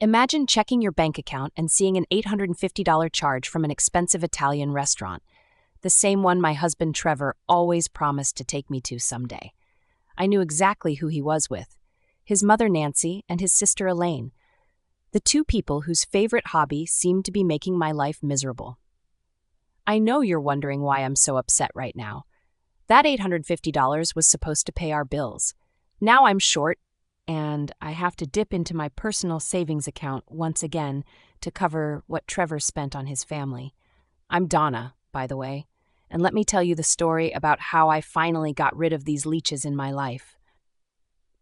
Imagine checking your bank account and seeing an $850 charge from an expensive Italian restaurant, the same one my husband Trevor always promised to take me to someday. I knew exactly who he was with: his mother Nancy and his sister Elaine, the two people whose favorite hobby seemed to be making my life miserable. I know you're wondering why I'm so upset right now. That $850 was supposed to pay our bills. Now I'm short, and I have to dip into my personal savings account once again to cover what Trevor spent on his family. I'm Donna, by the way, and let me tell you the story about how I finally got rid of these leeches in my life.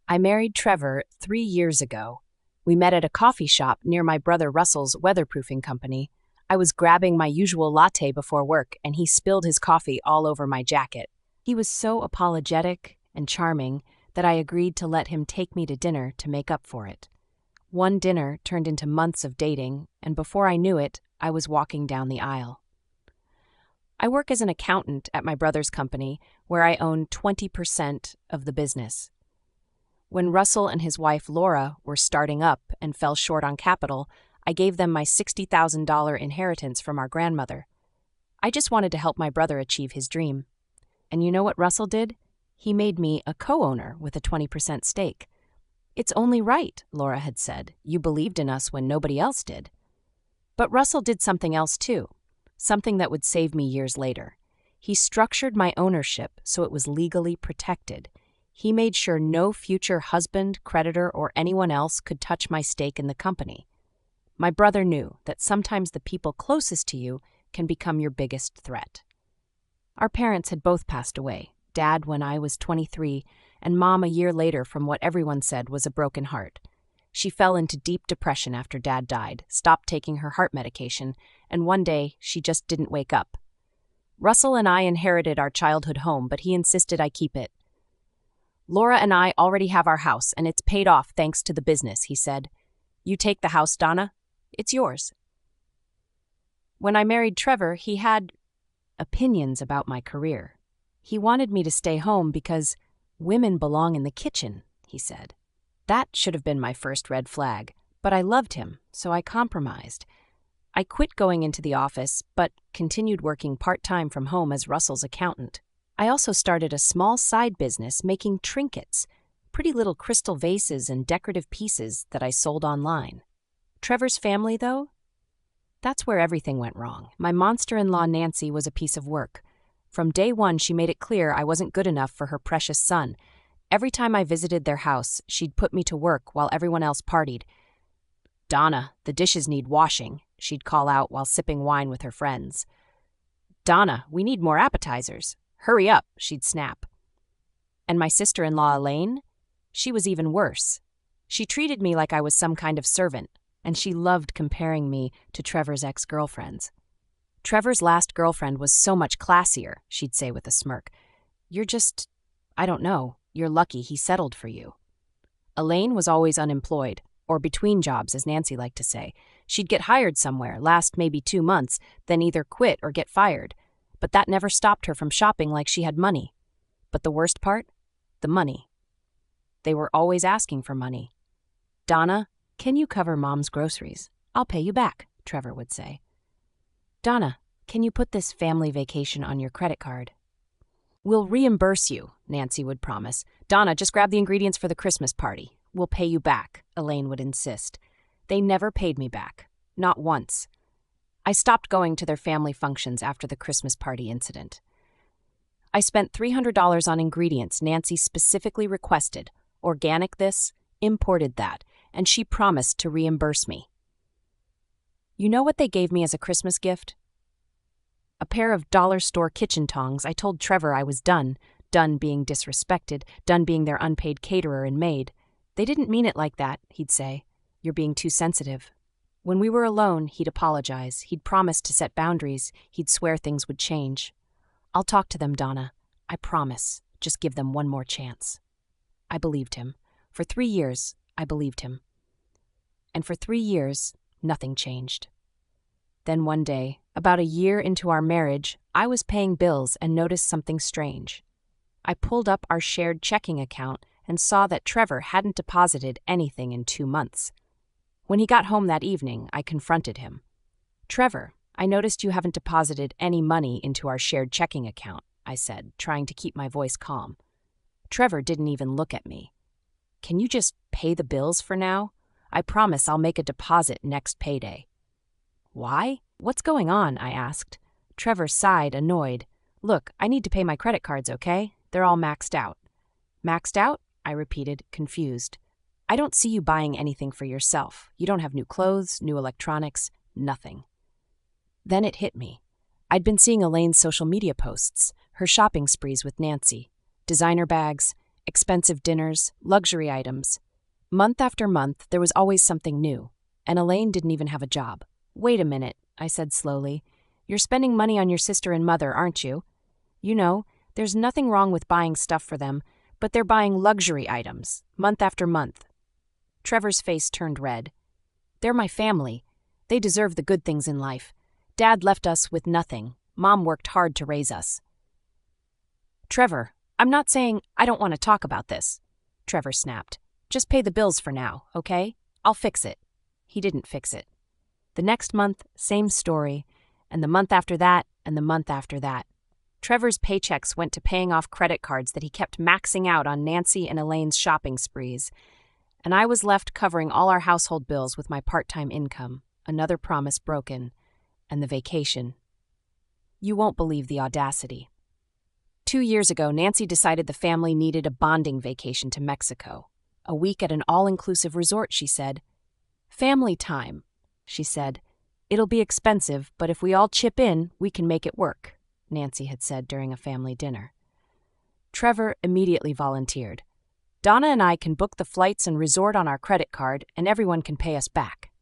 I married Trevor 3 years ago. We met at a coffee shop near my brother Russell's weatherproofing company. I was grabbing my usual latte before work, and he spilled his coffee all over my jacket. He was so apologetic and charming that I agreed to let him take me to dinner to make up for it. One dinner turned into months of dating, and before I knew it, I was walking down the aisle. I work as an accountant at my brother's company, where I own 20% of the business. When Russell and his wife Laura were starting up and fell short on capital, I gave them my $60,000 inheritance from our grandmother. I just wanted to help my brother achieve his dream. And you know what Russell did? He made me a co-owner with a 20% stake. It's only right, Laura had said. You believed in us when nobody else did. But Russell did something else too, something that would save me years later. He structured my ownership so it was legally protected. He made sure no future husband, creditor, or anyone else could touch my stake in the company. My brother knew that sometimes the people closest to you can become your biggest threat. Our parents had both passed away, Dad when I was 23, and Mom a year later from what everyone said was a broken heart. She fell into deep depression after Dad died, stopped taking her heart medication, and one day she just didn't wake up. Russell and I inherited our childhood home, but he insisted I keep it. Laura and I already have our house, and it's paid off thanks to the business, he said. You take the house, Donna. It's yours. When I married Trevor, he had opinions about my career. He wanted me to stay home because women belong in the kitchen, he said. That should have been my first red flag, but I loved him, so I compromised. I quit going into the office, but continued working part-time from home as Russell's accountant. I also started a small side business making trinkets, pretty little crystal vases and decorative pieces that I sold online. Trevor's family, though? That's where everything went wrong. My monster-in-law Nancy was a piece of work. From day one, she made it clear I wasn't good enough for her precious son. Every time I visited their house, she'd put me to work while everyone else partied. Donna, the dishes need washing, she'd call out while sipping wine with her friends. Donna, we need more appetizers. Hurry up, she'd snap. And my sister-in-law Elaine? She was even worse. She treated me like I was some kind of servant, and she loved comparing me to Trevor's ex-girlfriends. Trevor's last girlfriend was so much classier, she'd say with a smirk. You're just, I don't know, you're lucky he settled for you. Elaine was always unemployed, or between jobs, as Nancy liked to say. She'd get hired somewhere, last maybe 2 months, then either quit or get fired. But that never stopped her from shopping like she had money. But the worst part? The money. They were always asking for money. Donna, can you cover Mom's groceries? I'll pay you back, Trevor would say. Donna, can you put this family vacation on your credit card? We'll reimburse you, Nancy would promise. Donna, just grab the ingredients for the Christmas party. We'll pay you back, Elaine would insist. They never paid me back. Not once. I stopped going to their family functions after the Christmas party incident. I spent $300 on ingredients Nancy specifically requested, organic this, imported that, and she promised to reimburse me. You know what they gave me as a Christmas gift? A pair of dollar store kitchen tongs. I told Trevor I was done being disrespected, done being their unpaid caterer and maid. They didn't mean it like that, he'd say. You're being too sensitive. When we were alone, he'd apologize. He'd promise to set boundaries. He'd swear things would change. I'll talk to them, Donna. I promise. Just give them one more chance. I believed him. For 3 years, I believed him. And for 3 years, nothing changed. Then one day, about a year into our marriage, I was paying bills and noticed something strange. I pulled up our shared checking account and saw that Trevor hadn't deposited anything in 2 months. When he got home that evening, I confronted him. "Trevor, I noticed you haven't deposited any money into our shared checking account," I said, trying to keep my voice calm. Trevor didn't even look at me. "Can you just pay the bills for now? I promise I'll make a deposit next payday." "Why? What's going on?" I asked. Trevor sighed, annoyed. "Look, I need to pay my credit cards, okay? They're all maxed out." "Maxed out?" I repeated, confused. "I don't see you buying anything for yourself. You don't have new clothes, new electronics, nothing." Then it hit me. I'd been seeing Elaine's social media posts, her shopping sprees with Nancy. Designer bags, expensive dinners, luxury items. Month after month, there was always something new, and Elaine didn't even have a job. "Wait a minute," I said slowly. "You're spending money on your sister and mother, aren't you? You know, there's nothing wrong with buying stuff for them, but they're buying luxury items, month after month." Trevor's face turned red. "They're my family. They deserve the good things in life. Dad left us with nothing. Mom worked hard to raise us." "Trevor, I'm not saying I don't want to talk about this," Trevor snapped. "Just pay the bills for now, okay? I'll fix it." He didn't fix it. The next month, same story, and the month after that, and the month after that. Trevor's paychecks went to paying off credit cards that he kept maxing out on Nancy and Elaine's shopping sprees, and I was left covering all our household bills with my part-time income, another promise broken, and the vacation. You won't believe the audacity. 2 years ago, Nancy decided the family needed a bonding vacation to Mexico. A week at an all-inclusive resort, she said. "Family time," she said. "It'll be expensive, but if we all chip in, we can make it work," Nancy had said during a family dinner. Trevor immediately volunteered. "Donna and I can book the flights and resort on our credit card, and everyone can pay us back."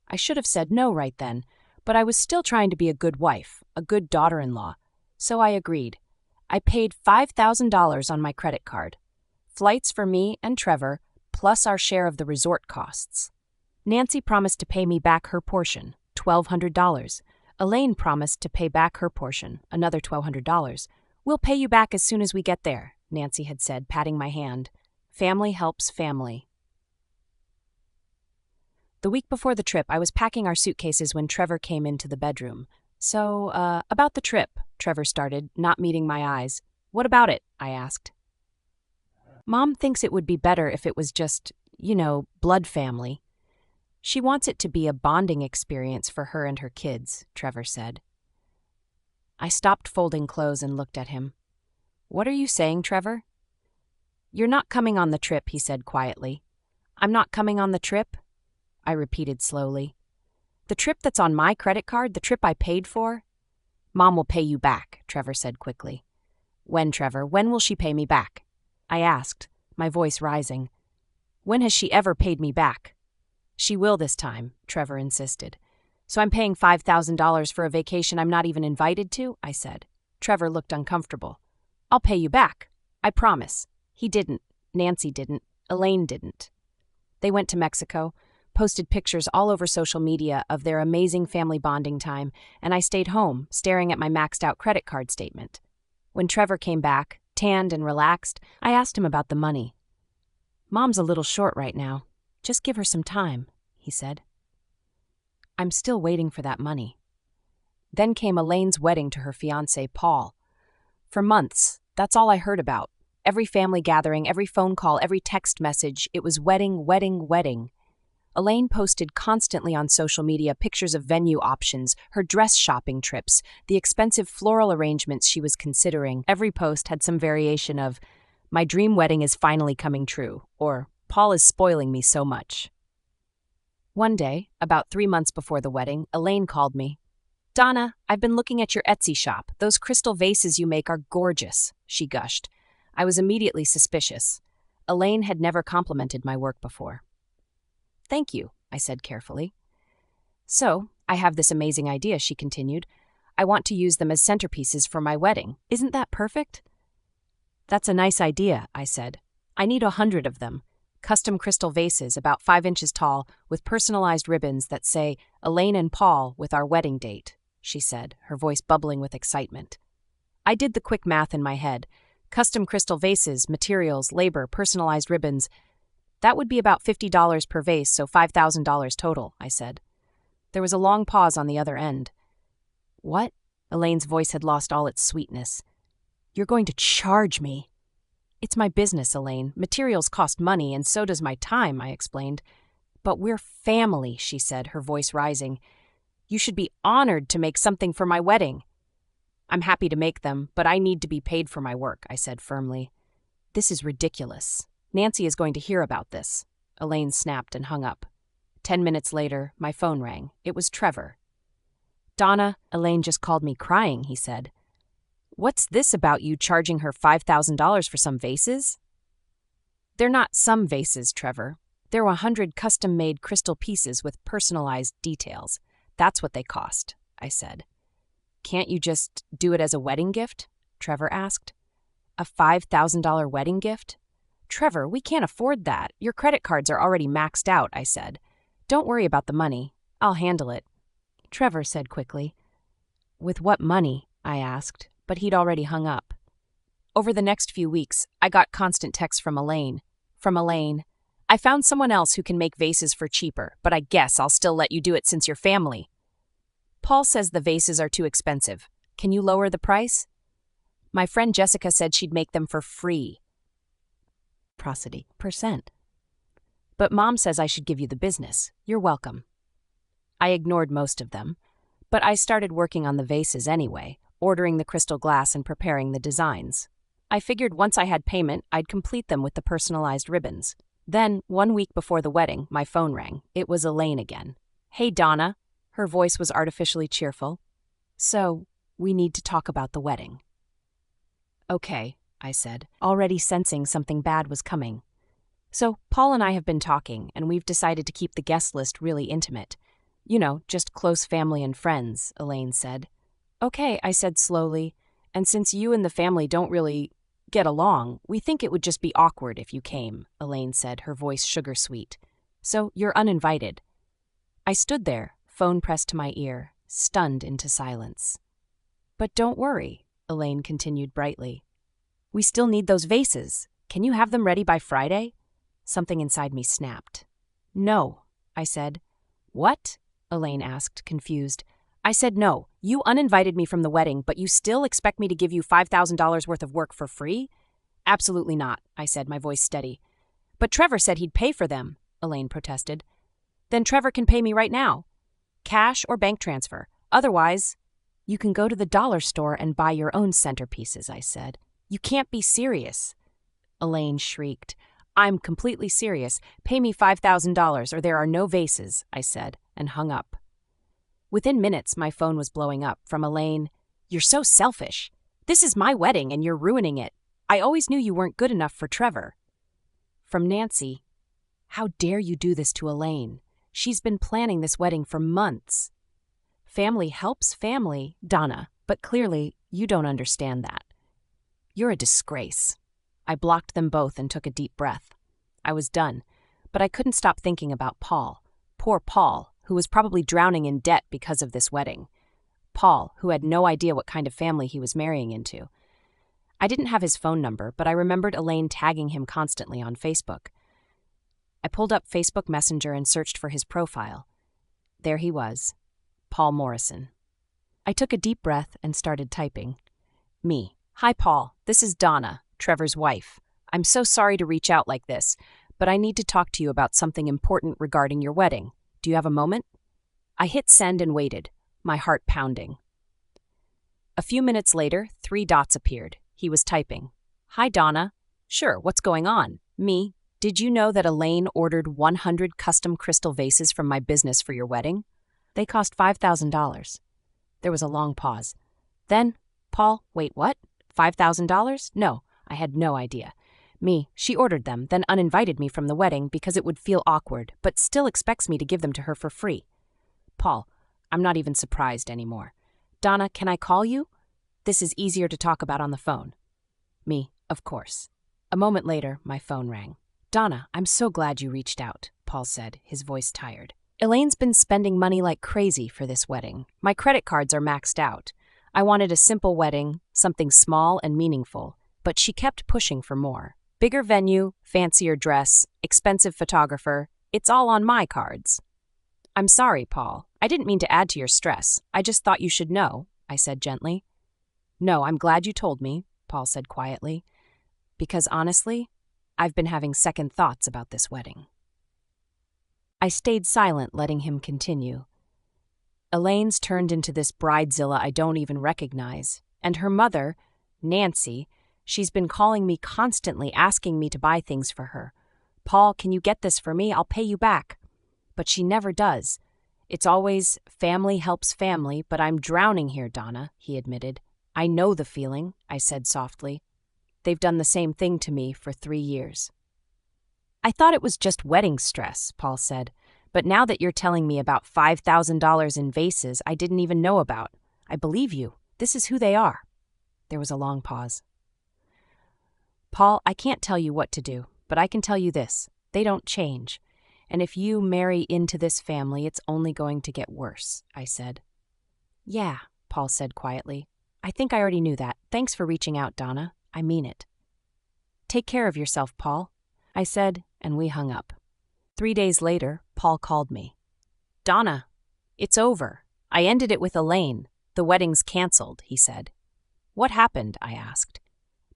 I should have said no right then, but I was still trying to be a good wife, a good daughter-in-law, so I agreed. I paid $5,000 on my credit card. Flights for me and Trevor, plus our share of the resort costs. Nancy promised to pay me back her portion, $1,200. Elaine promised to pay back her portion, another $1,200. "We'll pay you back as soon as we get there," Nancy had said, patting my hand. Family helps family. The week before the trip, I was packing our suitcases when Trevor came into the bedroom. "So, about the trip," Trevor started, not meeting my eyes. "What about it?" I asked. "Mom thinks it would be better if it was just, blood family. She wants it to be a bonding experience for her and her kids," Trevor said. I stopped folding clothes and looked at him. "What are you saying, Trevor?" "You're not coming on the trip," he said quietly. "I'm not coming on the trip?" I repeated slowly. "The trip that's on my credit card, the trip I paid for?" "Mom will pay you back," Trevor said quickly. "When, Trevor? When will she pay me back?" I asked, my voice rising. "When has she ever paid me back?" "She will this time," Trevor insisted. "So I'm paying $5,000 for a vacation I'm not even invited to?" I said. Trevor looked uncomfortable. "I'll pay you back. I promise." He didn't. Nancy didn't. Elaine didn't. They went to Mexico, posted pictures all over social media of their amazing family bonding time, and I stayed home, staring at my maxed-out credit card statement. When Trevor came back, tanned and relaxed, I asked him about the money. "Mom's a little short right now. Just give her some time," he said. "I'm still waiting for that money." Then came Elaine's wedding to her fiancé, Paul. For months, that's all I heard about. Every family gathering, every phone call, every text message, it was wedding, wedding, wedding. Elaine posted constantly on social media pictures of venue options, her dress shopping trips, the expensive floral arrangements she was considering. Every post had some variation of, "My dream wedding is finally coming true," or "Paul is spoiling me so much." One day, about 3 months before the wedding, Elaine called me. "Donna, I've been looking at your Etsy shop. Those crystal vases you make are gorgeous," she gushed. I was immediately suspicious. Elaine had never complimented my work before. "Thank you," I said carefully. "So, I have this amazing idea," she continued. "I want to use them as centerpieces for my wedding. Isn't that perfect?" "That's a nice idea," I said. "I need 100 of them. Custom crystal vases about 5 inches tall with personalized ribbons that say, 'Elaine and Paul with our wedding date,'" she said, her voice bubbling with excitement. I did the quick math in my head. Custom crystal vases, materials, labor, personalized ribbons. That would be about $50 per vase, so $5,000 total, I said. There was a long pause on the other end. What? Elaine's voice had lost all its sweetness. You're going to charge me? It's my business, Elaine. Materials cost money, and so does my time, I explained. But we're family, she said, her voice rising. You should be honored to make something for my wedding. I'm happy to make them, but I need to be paid for my work, I said firmly. This is ridiculous. Nancy is going to hear about this. Elaine snapped and hung up. 10 minutes later, my phone rang. It was Trevor. Donna, Elaine just called me crying, he said. What's this about you charging her $5,000 for some vases? They're not some vases, Trevor. They're 100 custom-made crystal pieces with personalized details. That's what they cost, I said. Can't you just do it as a wedding gift? Trevor asked. A $5,000 wedding gift? Trevor, we can't afford that. Your credit cards are already maxed out, I said. Don't worry about the money. I'll handle it. Trevor said quickly. With what money? I asked, but he'd already hung up. Over the next few weeks, I got constant texts from Elaine. I found someone else who can make vases for cheaper, but I guess I'll still let you do it since you're family. Paul says the vases are too expensive. Can you lower the price? My friend Jessica said she'd make them for free. Prosody%. But Mom says I should give you the business. You're welcome. I ignored most of them, but I started working on the vases anyway, ordering the crystal glass and preparing the designs. I figured once I had payment, I'd complete them with the personalized ribbons. Then, 1 week before the wedding, my phone rang. It was Elaine again. Hey, Donna. Her voice was artificially cheerful. So, we need to talk about the wedding. Okay, I said, already sensing something bad was coming. So, Paul and I have been talking, and we've decided to keep the guest list really intimate. You know, just close family and friends, Elaine said. Okay, I said slowly, and since you and the family don't really get along, we think it would just be awkward if you came, Elaine said, her voice sugar-sweet. So, you're uninvited. I stood there, phone pressed to my ear, stunned into silence. But don't worry, Elaine continued brightly. We still need those vases. Can you have them ready by Friday? Something inside me snapped. No, I said. What? Elaine asked, confused. I said no. You uninvited me from the wedding, but you still expect me to give you $5,000 worth of work for free? Absolutely not, I said, my voice steady. But Trevor said he'd pay for them, Elaine protested. Then Trevor can pay me right now. Cash or bank transfer. Otherwise, you can go to the dollar store and buy your own centerpieces, I said. You can't be serious. Elaine shrieked. I'm completely serious. Pay me $5,000 or there are no vases, I said, and hung up. Within minutes, my phone was blowing up from Elaine. You're so selfish. This is my wedding and you're ruining it. I always knew you weren't good enough for Trevor. From Nancy. How dare you do this to Elaine? She's been planning this wedding for months. Family helps family, Donna, but clearly you don't understand that. You're a disgrace. I blocked them both and took a deep breath. I was done, but I couldn't stop thinking about Paul. Poor Paul, who was probably drowning in debt because of this wedding. Paul, who had no idea what kind of family he was marrying into. I didn't have his phone number, but I remembered Elaine tagging him constantly on Facebook. I pulled up Facebook Messenger and searched for his profile. There he was, Paul Morrison. I took a deep breath and started typing. Me. Hi, Paul. This is Donna, Trevor's wife. I'm so sorry to reach out like this, but I need to talk to you about something important regarding your wedding. Do you have a moment? I hit send and waited, my heart pounding. A few minutes later, 3 dots appeared. He was typing. Hi, Donna. Sure, what's going on? Me. Did you know that Elaine ordered 100 custom crystal vases from my business for your wedding? They cost $5,000. There was a long pause. Then, Paul, wait, what? $5,000? No, I had no idea. Me, she ordered them, then uninvited me from the wedding because it would feel awkward, but still expects me to give them to her for free. Paul, I'm not even surprised anymore. Donna, can I call you? This is easier to talk about on the phone. Me, of course. A moment later, my phone rang. Donna, I'm so glad you reached out, Paul said, his voice tired. Elaine's been spending money like crazy for this wedding. My credit cards are maxed out. I wanted a simple wedding, something small and meaningful, but she kept pushing for more. Bigger venue, fancier dress, expensive photographer, it's all on my cards. I'm sorry, Paul. I didn't mean to add to your stress. I just thought you should know, I said gently. No, I'm glad you told me, Paul said quietly, because honestly, I've been having second thoughts about this wedding. I stayed silent, letting him continue. Elaine's turned into this bridezilla I don't even recognize, and her mother, Nancy, she's been calling me constantly, asking me to buy things for her. Paul, can you get this for me? I'll pay you back. But she never does. It's always family helps family, but I'm drowning here, Donna, he admitted. I know the feeling, I said softly. They've done the same thing to me for 3 years. I thought it was just wedding stress, Paul said, but now that you're telling me about $5,000 in vases I didn't even know about, I believe you. This is who they are. There was a long pause. Paul, I can't tell you what to do, but I can tell you this. They don't change. And if you marry into this family, it's only going to get worse, I said. Yeah, Paul said quietly. I think I already knew that. Thanks for reaching out, Donna. I mean it. Take care of yourself, Paul, I said, and we hung up. 3 days later, Paul called me. Donna, it's over. I ended it with Elaine. The wedding's canceled, he said. What happened? I asked.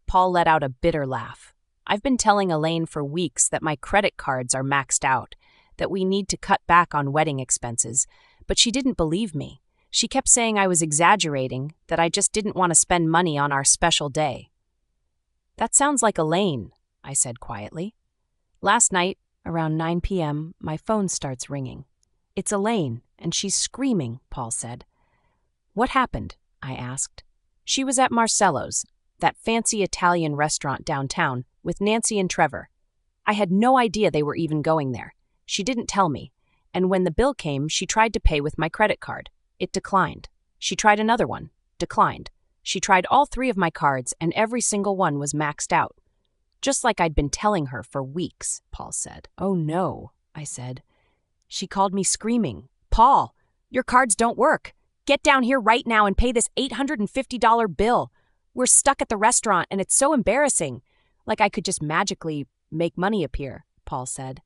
Paul let out a bitter laugh. I've been telling Elaine for weeks that my credit cards are maxed out, that we need to cut back on wedding expenses, but she didn't believe me. She kept saying I was exaggerating, that I just didn't want to spend money on our special day. That sounds like Elaine, I said quietly. Last night, around 9 p.m., my phone starts ringing. It's Elaine, and she's screaming, Paul said. What happened? I asked. She was at Marcello's, that fancy Italian restaurant downtown, with Nancy and Trevor. I had no idea they were even going there. She didn't tell me, and when the bill came, she tried to pay with my credit card. It declined. She tried another one. Declined. She tried all 3 of my cards, and every single one was maxed out. Just like I'd been telling her for weeks, Paul said. Oh no, I said. She called me screaming. Paul, your cards don't work. Get down here right now and pay this $850 bill. We're stuck at the restaurant, and it's so embarrassing. Like I could just magically make money appear, Paul said.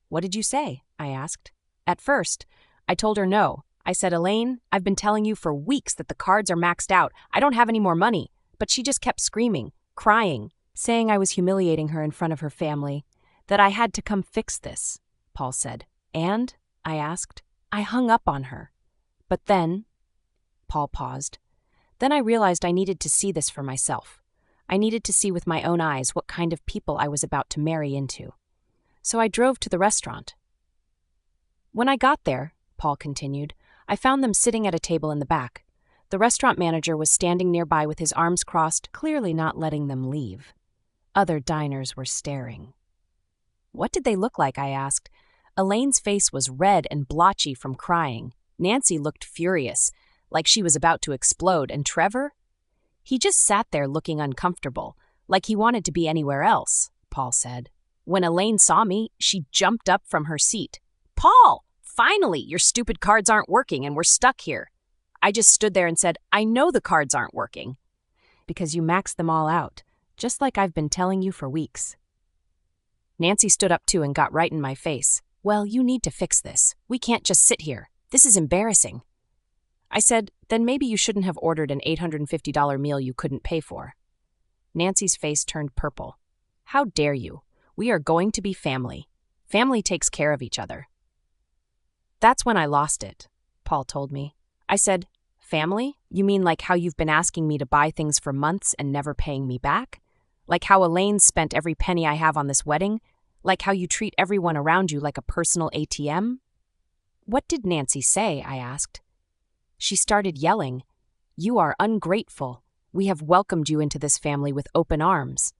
What did you say? I asked. At first, I told her no. I said, Elaine, I've been telling you for weeks that the cards are maxed out. I don't have any more money. But she just kept screaming, crying, saying I was humiliating her in front of her family, that I had to come fix this, Paul said. And, I asked, I hung up on her. But then, Paul paused. Then I realized I needed to see this for myself. I needed to see with my own eyes what kind of people I was about to marry into. So I drove to the restaurant. When I got there, Paul continued, I found them sitting at a table in the back. The restaurant manager was standing nearby with his arms crossed, clearly not letting them leave. Other diners were staring. What did they look like? I asked. Elaine's face was red and blotchy from crying. Nancy looked furious, like she was about to explode, and Trevor? He just sat there looking uncomfortable, like he wanted to be anywhere else, Paul said. When Elaine saw me, she jumped up from her seat. Paul! Finally, your stupid cards aren't working and we're stuck here. I just stood there and said, I know the cards aren't working. Because you maxed them all out, just like I've been telling you for weeks. Nancy stood up too and got right in my face. Well, you need to fix this. We can't just sit here. This is embarrassing. I said, then maybe you shouldn't have ordered an $850 meal you couldn't pay for. Nancy's face turned purple. How dare you? We are going to be family. Family takes care of each other. That's when I lost it, Paul told me. I said, family? You mean like how you've been asking me to buy things for months and never paying me back? Like how Elaine spent every penny I have on this wedding? Like how you treat everyone around you like a personal ATM? What did Nancy say? I asked. She started yelling. You are ungrateful. We have welcomed you into this family with open arms.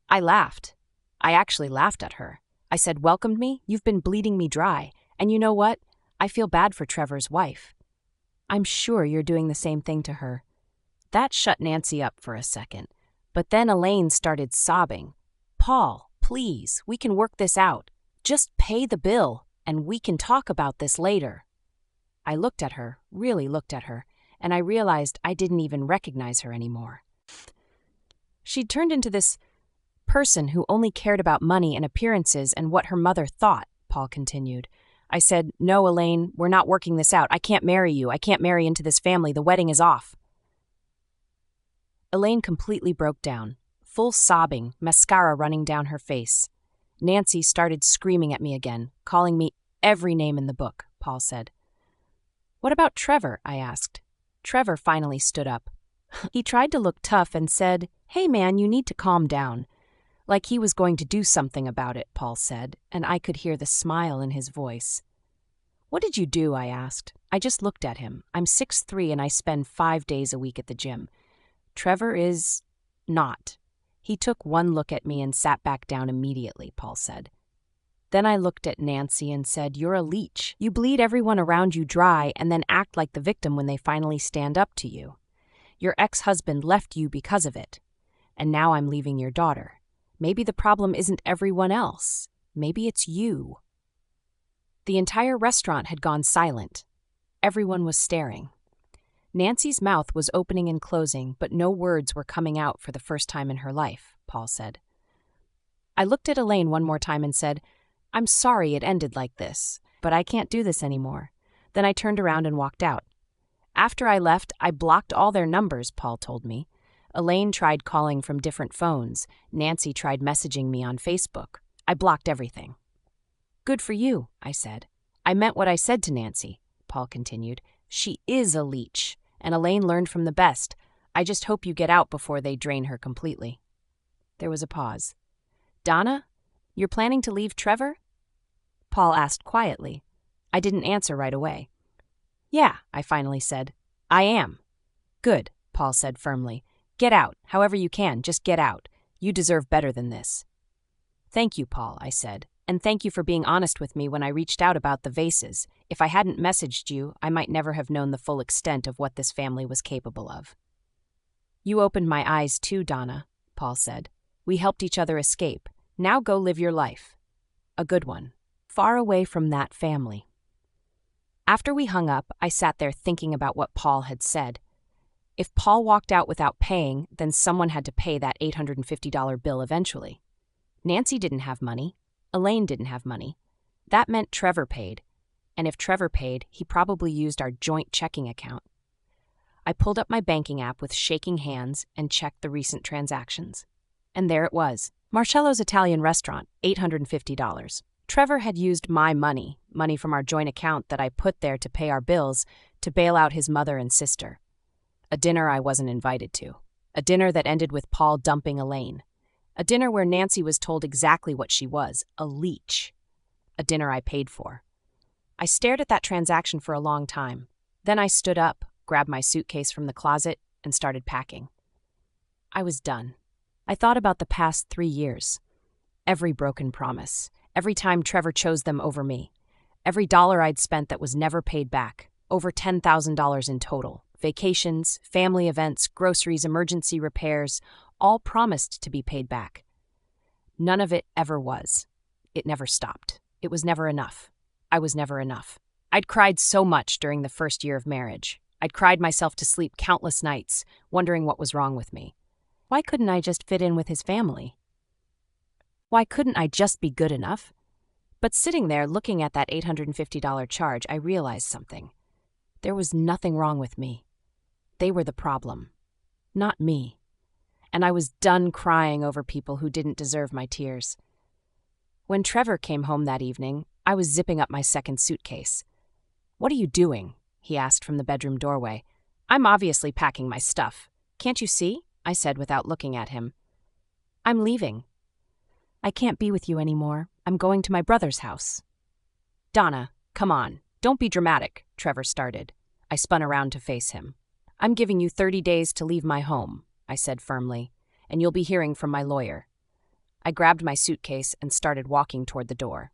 I laughed. I actually laughed at her. I said, welcomed me? You've been bleeding me dry. And you know what? I feel bad for Trevor's wife. I'm sure you're doing the same thing to her. That shut Nancy up for a second. But then Elaine started sobbing. Paul, please, we can work this out. Just pay the bill, and we can talk about this later. I looked at her, really looked at her, and I realized I didn't even recognize her anymore. She'd turned into this person who only cared about money and appearances and what her mother thought, Paul continued. I said, "No, Elaine, we're not working this out. I can't marry you. I can't marry into this family. The wedding is off." Elaine completely broke down, full sobbing, mascara running down her face. Nancy started screaming at me again, calling me every name in the book, Paul said. "What about Trevor?" I asked. Trevor finally stood up. He tried to look tough and said, "Hey man, you need to calm down." Like he was going to do something about it, Paul said, and I could hear the smile in his voice. "What did you do?" I asked. I just looked at him. I'm 6'3" and I spend 5 days a week at the gym. Trevor is not. He took one look at me and sat back down immediately, Paul said. Then I looked at Nancy and said, "You're a leech. You bleed everyone around you dry and then act like the victim when they finally stand up to you. Your ex-husband left you because of it. And now I'm leaving your daughter. Maybe the problem isn't everyone else. Maybe it's you." The entire restaurant had gone silent. Everyone was staring. Nancy's mouth was opening and closing, but no words were coming out for the first time in her life, Paul said. I looked at Elaine one more time and said, "I'm sorry it ended like this, but I can't do this anymore." Then I turned around and walked out. After I left, I blocked all their numbers, Paul told me. Elaine tried calling from different phones. Nancy tried messaging me on Facebook. I blocked everything. "Good for you," I said. "I meant what I said to Nancy," Paul continued. "She is a leech, and Elaine learned from the best. I just hope you get out before they drain her completely." There was a pause. "Donna, you're planning to leave Trevor?" Paul asked quietly. I didn't answer right away. "Yeah," I finally said. "I am." "Good," Paul said firmly. "Get out, however you can, just get out. You deserve better than this." "Thank you, Paul," I said, "and thank you for being honest with me when I reached out about the vases. If I hadn't messaged you, I might never have known the full extent of what this family was capable of." "You opened my eyes too, Donna," Paul said. "We helped each other escape. Now go live your life. A good one. Far away from that family." After we hung up, I sat there thinking about what Paul had said. If Paul walked out without paying, then someone had to pay that $850 bill eventually. Nancy didn't have money. Elaine didn't have money. That meant Trevor paid. And if Trevor paid, he probably used our joint checking account. I pulled up my banking app with shaking hands and checked the recent transactions. And there it was. Marcello's Italian restaurant, $850. Trevor had used my money from our joint account that I put there to pay our bills, to bail out his mother and sister. A dinner I wasn't invited to. A dinner that ended with Paul dumping Elaine. A dinner where Nancy was told exactly what she was, a leech. A dinner I paid for. I stared at that transaction for a long time. Then I stood up, grabbed my suitcase from the closet, and started packing. I was done. I thought about the past 3 years. Every broken promise. Every time Trevor chose them over me. Every dollar I'd spent that was never paid back. Over $10,000 in total. Vacations, family events, groceries, emergency repairs, all promised to be paid back. None of it ever was. It never stopped. It was never enough. I was never enough. I'd cried so much during the first year of marriage. I'd cried myself to sleep countless nights, wondering what was wrong with me. Why couldn't I just fit in with his family? Why couldn't I just be good enough? But sitting there looking at that $850 charge, I realized something. There was nothing wrong with me. They were the problem, not me. And I was done crying over people who didn't deserve my tears. When Trevor came home that evening, I was zipping up my second suitcase. "What are you doing?" he asked from the bedroom doorway. "I'm obviously packing my stuff. Can't you see?" I said without looking at him. "I'm leaving." "I can't be with you anymore. I'm going to my brother's house." "Donna, come on. Don't be dramatic," Trevor started. I spun around to face him. "I'm giving you 30 days to leave my home," I said firmly, "and you'll be hearing from my lawyer." I grabbed my suitcase and started walking toward the door.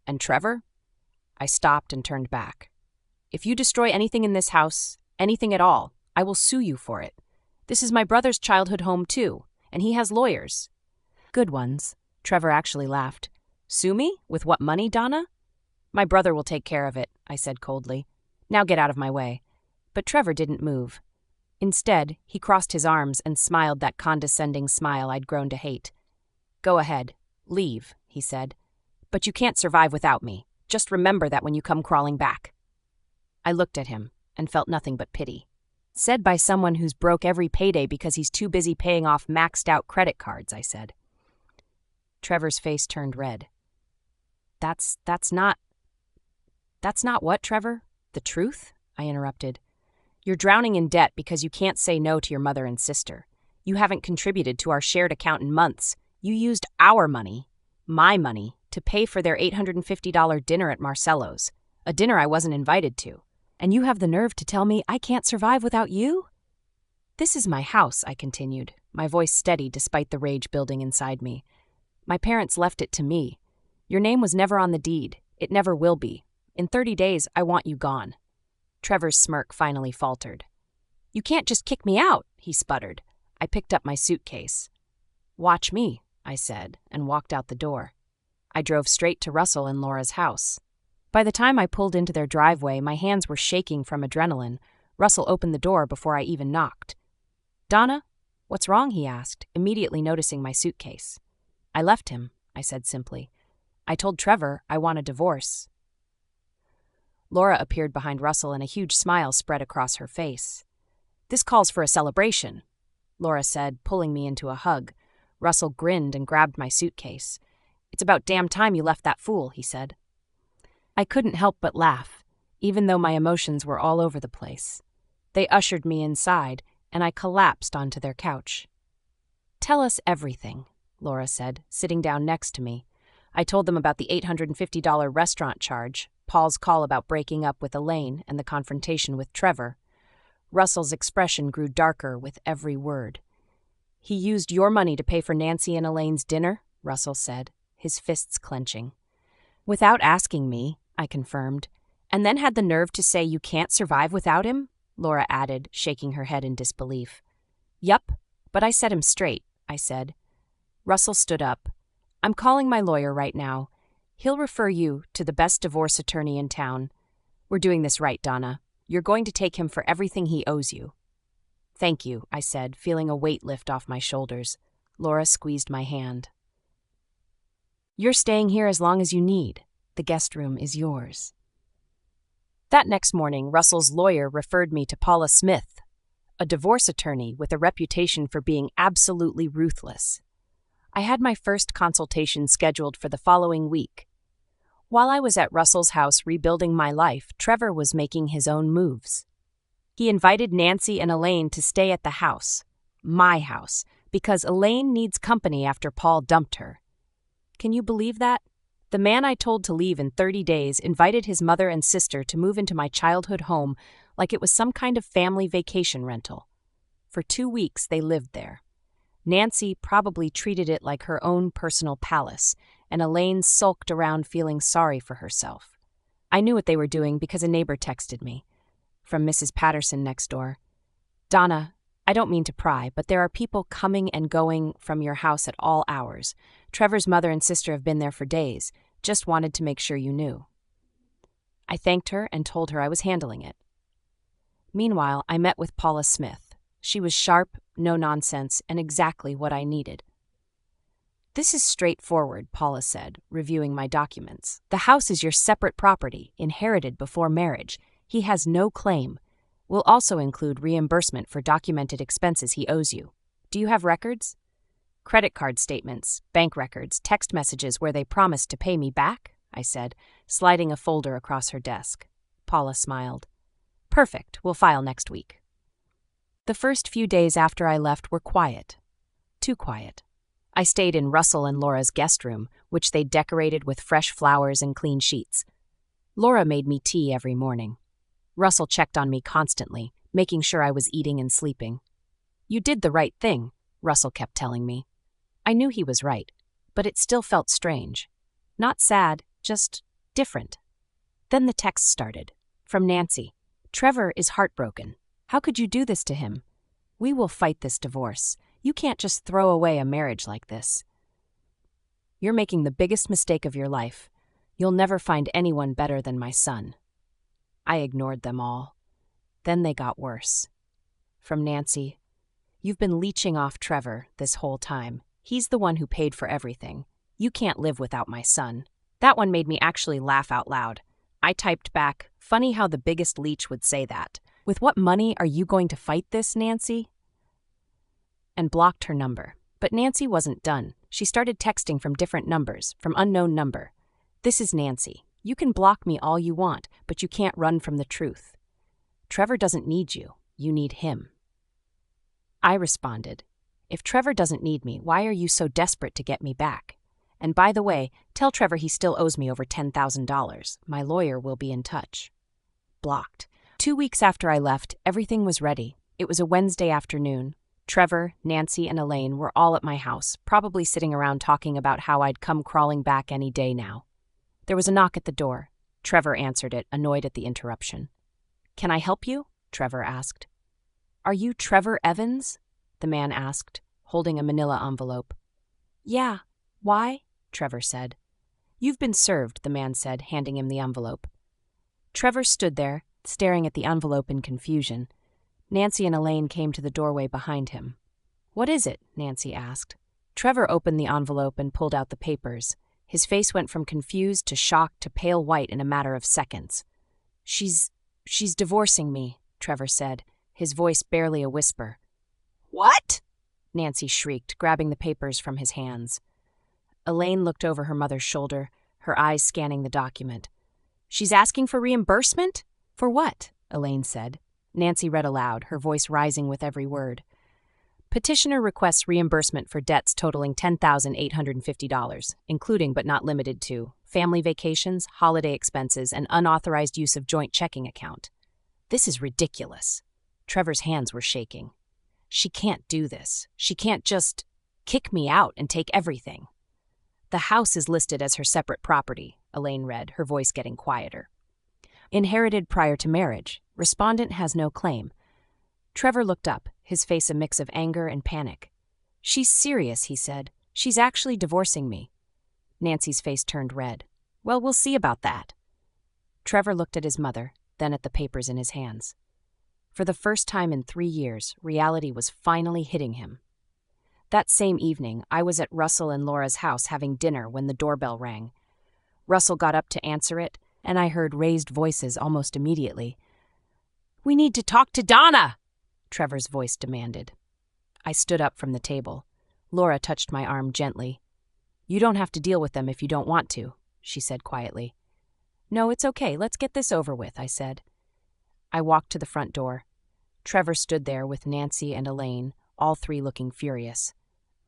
"And Trevor?" I stopped and turned back. "If you destroy anything in this house, anything at all, I will sue you for it. This is my brother's childhood home too, and he has lawyers." "Good ones." Trevor actually laughed. "Sue me? With what money, Donna?" "My brother will take care of it," I said coldly. "Now get out of my way." But Trevor didn't move. Instead, he crossed his arms and smiled that condescending smile I'd grown to hate. "Go ahead. Leave," he said. "But you can't survive without me. Just remember that when you come crawling back." I looked at him and felt nothing but pity. Said by someone who's broke every payday because he's too busy paying off maxed-out credit cards, I said. Trevor's face turned red. That's not what, Trevor? The truth?" I interrupted. "You're drowning in debt because you can't say no to your mother and sister. You haven't contributed to our shared account in months. You used our money, my money, to pay for their $850 dinner at Marcello's, a dinner I wasn't invited to. And you have the nerve to tell me I can't survive without you?" "This is my house," I continued, my voice steady despite the rage building inside me. "My parents left it to me. Your name was never on the deed. It never will be. In 30 days, I want you gone." Trevor's smirk finally faltered. "You can't just kick me out," he sputtered. I picked up my suitcase. "Watch me," I said, and walked out the door. I drove straight to Russell and Laura's house. By the time I pulled into their driveway, my hands were shaking from adrenaline. Russell opened the door before I even knocked. "Donna, what's wrong?" he asked, immediately noticing my suitcase. "I left him," I said simply. "I told Trevor I want a divorce." Laura appeared behind Russell and a huge smile spread across her face. "This calls for a celebration," Laura said, pulling me into a hug. Russell grinned and grabbed my suitcase. "It's about damn time you left that fool," he said. I couldn't help but laugh, even though my emotions were all over the place. They ushered me inside, and I collapsed onto their couch. "Tell us everything," Laura said, sitting down next to me. I told them about the $850 restaurant charge, Paul's call about breaking up with Elaine, and the confrontation with Trevor. Russell's expression grew darker with every word. "He used your money to pay for Nancy and Elaine's dinner?" Russell said, his fists clenching. "Without asking me," I confirmed. "And then had the nerve to say you can't survive without him?" Laura added, shaking her head in disbelief. "Yup, but I set him straight," I said. Russell stood up. "I'm calling my lawyer right now. He'll refer you to the best divorce attorney in town. We're doing this right, Donna. You're going to take him for everything he owes you." "Thank you," I said, feeling a weight lift off my shoulders. Laura squeezed my hand. "You're staying here as long as you need. The guest room is yours." That next morning, Russell's lawyer referred me to Paula Smith, a divorce attorney with a reputation for being absolutely ruthless. I had my first consultation scheduled for the following week. While I was at Russell's house rebuilding my life, Trevor was making his own moves. He invited Nancy and Elaine to stay at the house, my house, because Elaine needs company after Paul dumped her. Can you believe that? The man I told to leave in 30 days invited his mother and sister to move into my childhood home like it was some kind of family vacation rental. For 2 weeks, they lived there. Nancy probably treated it like her own personal palace, and Elaine sulked around feeling sorry for herself. I knew what they were doing because a neighbor texted me, from Mrs. Patterson next door. "Donna, I don't mean to pry, but there are people coming and going from your house at all hours. Trevor's mother and sister have been there for days. Just wanted to make sure you knew." I thanked her and told her I was handling it. Meanwhile, I met with Paula Smith. She was sharp, no nonsense, and exactly what I needed. "This is straightforward," Paula said, reviewing my documents. "The house is your separate property, inherited before marriage. He has no claim. We'll also include reimbursement for documented expenses he owes you. Do you have records?" "Credit card statements, bank records, text messages where they promised to pay me back," I said, sliding a folder across her desk. Paula smiled. "Perfect, we'll file next week." The first few days after I left were quiet. Too quiet. I stayed in Russell and Laura's guest room, which they decorated with fresh flowers and clean sheets. Laura made me tea every morning. Russell checked on me constantly, making sure I was eating and sleeping. "You did the right thing," Russell kept telling me. I knew he was right, but it still felt strange. Not sad, just different. Then the text started, from Nancy. "Trevor is heartbroken. How could you do this to him? We will fight this divorce. You can't just throw away a marriage like this. You're making the biggest mistake of your life. You'll never find anyone better than my son." I ignored them all. Then they got worse. from Nancy. "You've been leeching off Trevor this whole time. He's the one who paid for everything. You can't live without my son." That one made me actually laugh out loud. I typed back, "Funny how the biggest leech would say that. With what money are you going to fight this, Nancy?" And blocked her number. But Nancy wasn't done. She started texting from different numbers, from unknown number. "This is Nancy. You can block me all you want, but you can't run from the truth. Trevor doesn't need you. You need him." I responded, "If Trevor doesn't need me, why are you so desperate to get me back? And by the way, tell Trevor he still owes me over $10,000. My lawyer will be in touch." Blocked. 2 weeks after I left, everything was ready. It was a Wednesday afternoon. Trevor, Nancy, and Elaine were all at my house, probably sitting around talking about how I'd come crawling back any day now. There was a knock at the door. Trevor answered it, annoyed at the interruption. "Can I help you?" Trevor asked. "Are you Trevor Evans?" the man asked, holding a manila envelope. "Yeah. Why?" Trevor said. "You've been served," the man said, handing him the envelope. Trevor stood there, staring at the envelope in confusion. Nancy and Elaine came to the doorway behind him. "What is it?" Nancy asked. Trevor opened the envelope and pulled out the papers. His face went from confused to shocked to pale white in a matter of seconds. She's divorcing me," Trevor said, his voice barely a whisper. "What?" Nancy shrieked, grabbing the papers from his hands. Elaine looked over her mother's shoulder, her eyes scanning the document. "She's asking for reimbursement? For what?" Elaine said. Nancy read aloud, her voice rising with every word. "Petitioner requests reimbursement for debts totaling $10,850, including but not limited to family vacations, holiday expenses, and unauthorized use of joint checking account." "This is ridiculous." Trevor's hands were shaking. "She can't do this. She can't just kick me out and take everything." "The house is listed as her separate property," Elaine read, her voice getting quieter. "Inherited prior to marriage. Respondent has no claim." Trevor looked up, his face a mix of anger and panic. "She's serious," he said. "She's actually divorcing me." Nancy's face turned red. "Well, we'll see about that." Trevor looked at his mother, then at the papers in his hands. For the first time in 3 years, reality was finally hitting him. That same evening, I was at Russell and Laura's house having dinner when the doorbell rang. Russell got up to answer it, and I heard raised voices almost immediately. "We need to talk to Donna!" Trevor's voice demanded. I stood up from the table. Laura touched my arm gently. "You don't have to deal with them if you don't want to," she said quietly. "No, it's okay. Let's get this over with," I said. I walked to the front door. Trevor stood there with Nancy and Elaine, all three looking furious.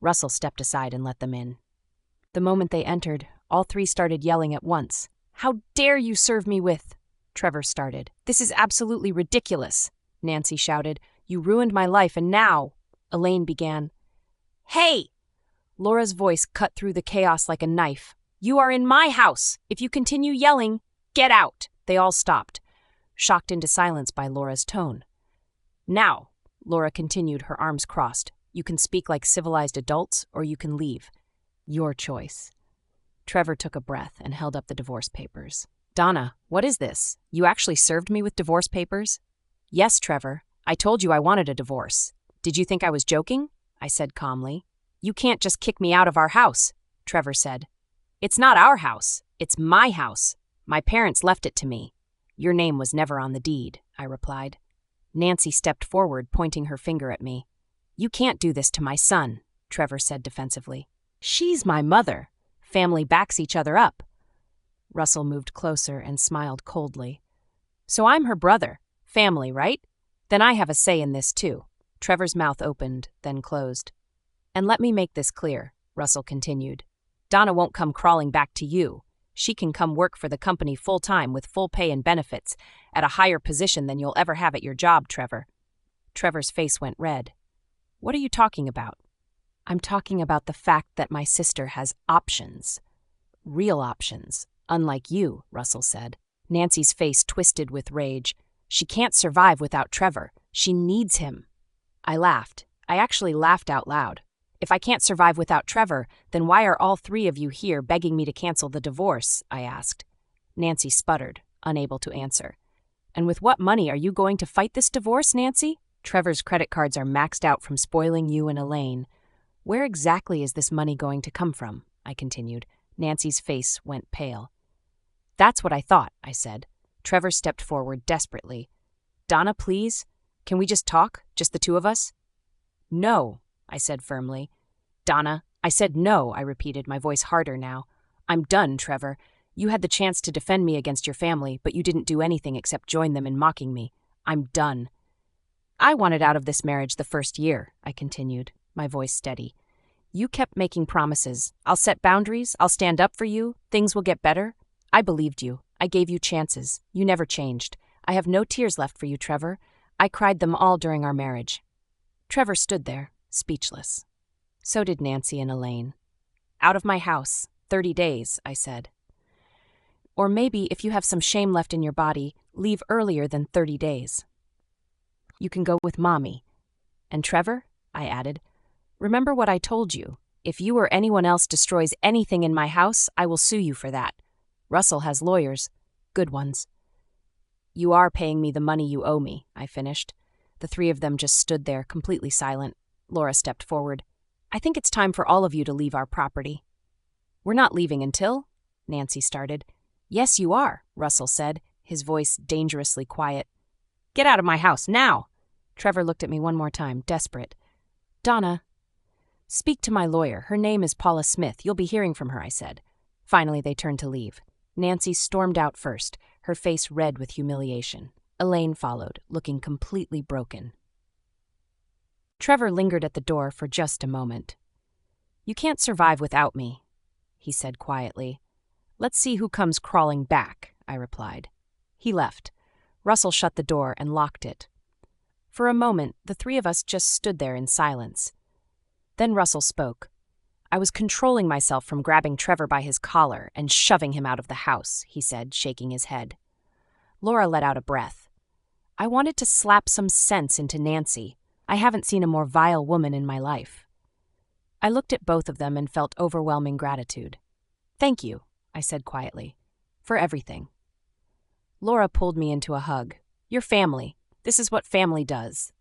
Russell stepped aside and let them in. The moment they entered, all three started yelling at once. "How dare you serve me with—" Trevor started. "This is absolutely ridiculous," Nancy shouted. "You ruined my life and now—" Elaine began. "Hey!" Laura's voice cut through the chaos like a knife. "You are in my house! If you continue yelling, get out!" They all stopped, shocked into silence by Laura's tone. "Now," Laura continued, her arms crossed, "you can speak like civilized adults or you can leave. Your choice." Trevor took a breath and held up the divorce papers. "Donna, what is this? You actually served me with divorce papers?" "Yes, Trevor. I told you I wanted a divorce. Did you think I was joking?" I said calmly. "You can't just kick me out of our house," Trevor said. "It's not our house. It's my house. My parents left it to me. Your name was never on the deed," I replied. Nancy stepped forward, pointing her finger at me. "You can't do this to my son," Trevor said defensively. "She's my mother. Family backs each other up." Russell moved closer and smiled coldly. "So I'm her brother. Family, right? Then I have a say in this too." Trevor's mouth opened, then closed. "And let me make this clear," Russell continued. "Donna won't come crawling back to you. She can come work for the company full-time with full pay and benefits, at a higher position than you'll ever have at your job, Trevor." Trevor's face went red. "What are you talking about?" "I'm talking about the fact that my sister has options. Real options, unlike you," Russell said. Nancy's face twisted with rage. "She can't survive without Trevor. She needs him." I laughed. I actually laughed out loud. "If I can't survive without Trevor, then why are all three of you here begging me to cancel the divorce?" I asked. Nancy sputtered, unable to answer. "And with what money are you going to fight this divorce, Nancy?" Trevor's credit cards are maxed out from spoiling you and Elaine. Where exactly is this money going to come from? I continued. Nancy's face went pale. That's what I thought, I said. Trevor stepped forward desperately. Donna, please? Can we just talk? Just the two of us? No, I said firmly. Donna, I said no, I repeated, my voice harder now. I'm done, Trevor. You had the chance to defend me against your family, but you didn't do anything except join them in mocking me. I'm done. I wanted out of this marriage the first year, I continued, my voice steady. You kept making promises. I'll set boundaries. I'll stand up for you. Things will get better. I believed you. I gave you chances. You never changed. I have no tears left for you, Trevor. I cried them all during our marriage. Trevor stood there, speechless. So did Nancy and Elaine. Out of my house. 30 days, I said. Or maybe, if you have some shame left in your body, leave earlier than 30 days. You can go with Mommy. And Trevor, I added, remember what I told you. If you or anyone else destroys anything in my house, I will sue you for that. Russell has lawyers. Good ones. You are paying me the money you owe me, I finished. The three of them just stood there, completely silent. Laura stepped forward. I think it's time for all of you to leave our property. We're not leaving until, Nancy started. Yes, you are, Russell said, his voice dangerously quiet. Get out of my house, now! Trevor looked at me one more time, desperate. Donna. Speak to my lawyer. Her name is Paula Smith. You'll be hearing from her, I said. Finally, they turned to leave. Nancy stormed out first, her face red with humiliation. Elaine followed, looking completely broken. Trevor lingered at the door for just a moment. You can't survive without me, he said quietly. Let's see who comes crawling back, I replied. He left. Russell shut the door and locked it. For a moment, the three of us just stood there in silence. Then Russell spoke. I was controlling myself from grabbing Trevor by his collar and shoving him out of the house, he said, shaking his head. Laura let out a breath. I wanted to slap some sense into Nancy. I haven't seen a more vile woman in my life. I looked at both of them and felt overwhelming gratitude. Thank you, I said quietly, for everything. Laura pulled me into a hug. You're family. This is what family does.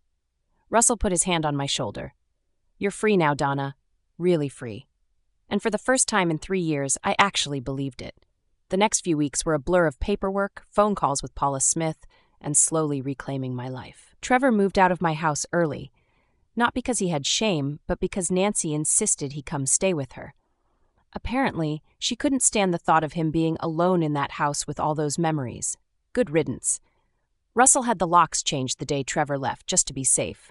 Russell put his hand on my shoulder. You're free now, Donna. Really free. And for the first time in 3 years, I actually believed it. The next few weeks were a blur of paperwork, phone calls with Paula Smith, and slowly reclaiming my life. Trevor moved out of my house early, not because he had shame, but because Nancy insisted he come stay with her. Apparently, she couldn't stand the thought of him being alone in that house with all those memories. Good riddance. Russell had the locks changed the day Trevor left, just to be safe.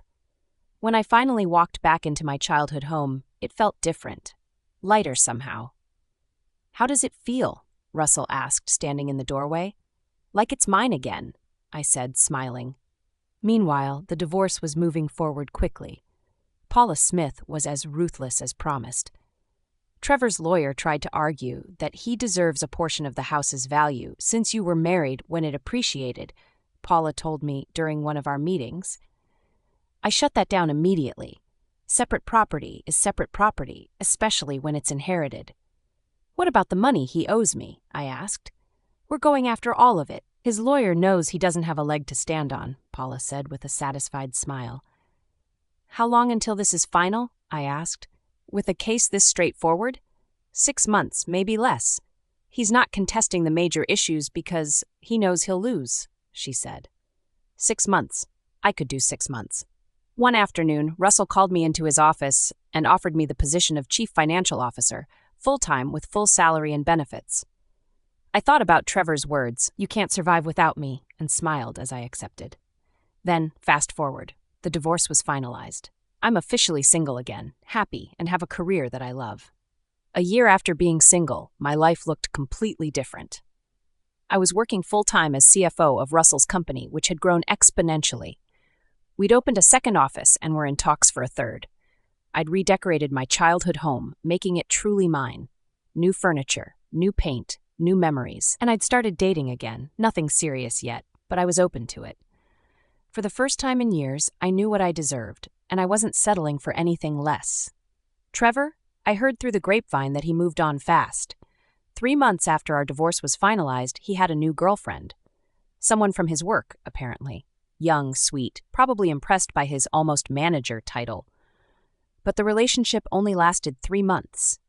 When I finally walked back into my childhood home, it felt different. Lighter somehow. How does it feel? Russell asked, standing in the doorway. Like it's mine again, I said, smiling. Meanwhile, the divorce was moving forward quickly. Paula Smith was as ruthless as promised. Trevor's lawyer tried to argue that he deserves a portion of the house's value since you were married when it appreciated, Paula told me during one of our meetings. I shut that down immediately. Separate property is separate property, especially when it's inherited. What about the money he owes me? I asked. We're going after all of it. His lawyer knows he doesn't have a leg to stand on, Paula said with a satisfied smile. How long until this is final? I asked. With a case this straightforward? 6 months, maybe less. He's not contesting the major issues because he knows he'll lose, she said. 6 months. I could do 6 months. One afternoon, Russell called me into his office and offered me the position of chief financial officer, full-time with full salary and benefits. I thought about Trevor's words, "You can't survive without me," and smiled as I accepted. Then, fast forward, the divorce was finalized. I'm officially single again, happy, and have a career that I love. A year after being single, my life looked completely different. I was working full-time as CFO of Russell's company, which had grown exponentially. We'd opened a second office and were in talks for a third. I'd redecorated my childhood home, making it truly mine. New furniture, new paint, new memories, and I'd started dating again. Nothing serious yet, but I was open to it. For the first time in years, I knew what I deserved, and I wasn't settling for anything less. Trevor, I heard through the grapevine that he moved on fast. 3 months after our divorce was finalized, he had a new girlfriend. Someone from his work, apparently. young, sweet, probably impressed by his almost manager title. But the relationship only lasted 3 months.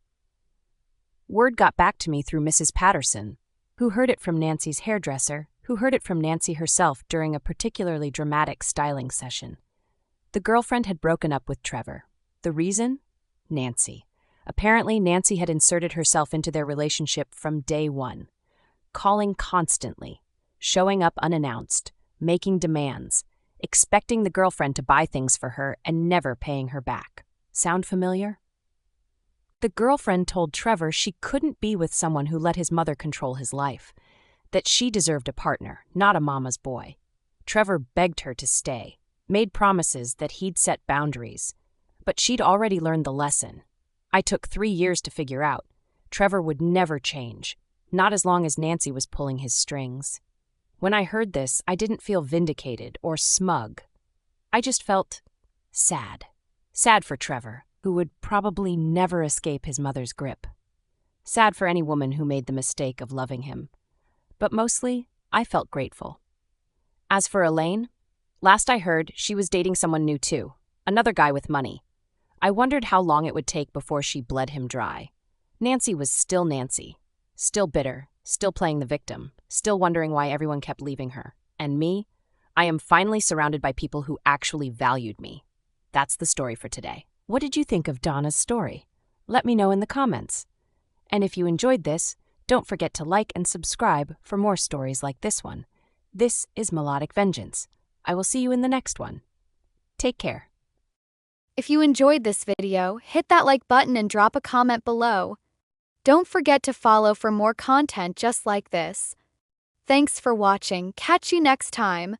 Word got back to me through Mrs. Patterson, who heard it from Nancy's hairdresser, who heard it from Nancy herself during a particularly dramatic styling session. The girlfriend had broken up with Trevor. The reason? Nancy. Apparently, Nancy had inserted herself into their relationship from day one, calling constantly, showing up unannounced, making demands, expecting the girlfriend to buy things for her and never paying her back. Sound familiar? The girlfriend told Trevor she couldn't be with someone who let his mother control his life, that she deserved a partner, not a mama's boy. Trevor begged her to stay, made promises that he'd set boundaries, but she'd already learned the lesson. I took 3 years to figure out. Trevor would never change, not as long as Nancy was pulling his strings. When I heard this, I didn't feel vindicated or smug. I just felt sad. Sad for Trevor, who would probably never escape his mother's grip. Sad for any woman who made the mistake of loving him. But mostly, I felt grateful. As for Elaine, last I heard, she was dating someone new too, another guy with money. I wondered how long it would take before she bled him dry. Nancy was still Nancy, still bitter, still playing the victim, still wondering why everyone kept leaving her. And me? I am finally surrounded by people who actually valued me. That's the story for today. What did you think of Donna's story? Let me know in the comments. And if you enjoyed this, don't forget to like and subscribe for more stories like this one. This is Melodic Vengeance. I will see you in the next one. Take care. If you enjoyed this video, hit that like button and drop a comment below. Don't forget to follow for more content just like this. Thanks for watching. Catch you next time.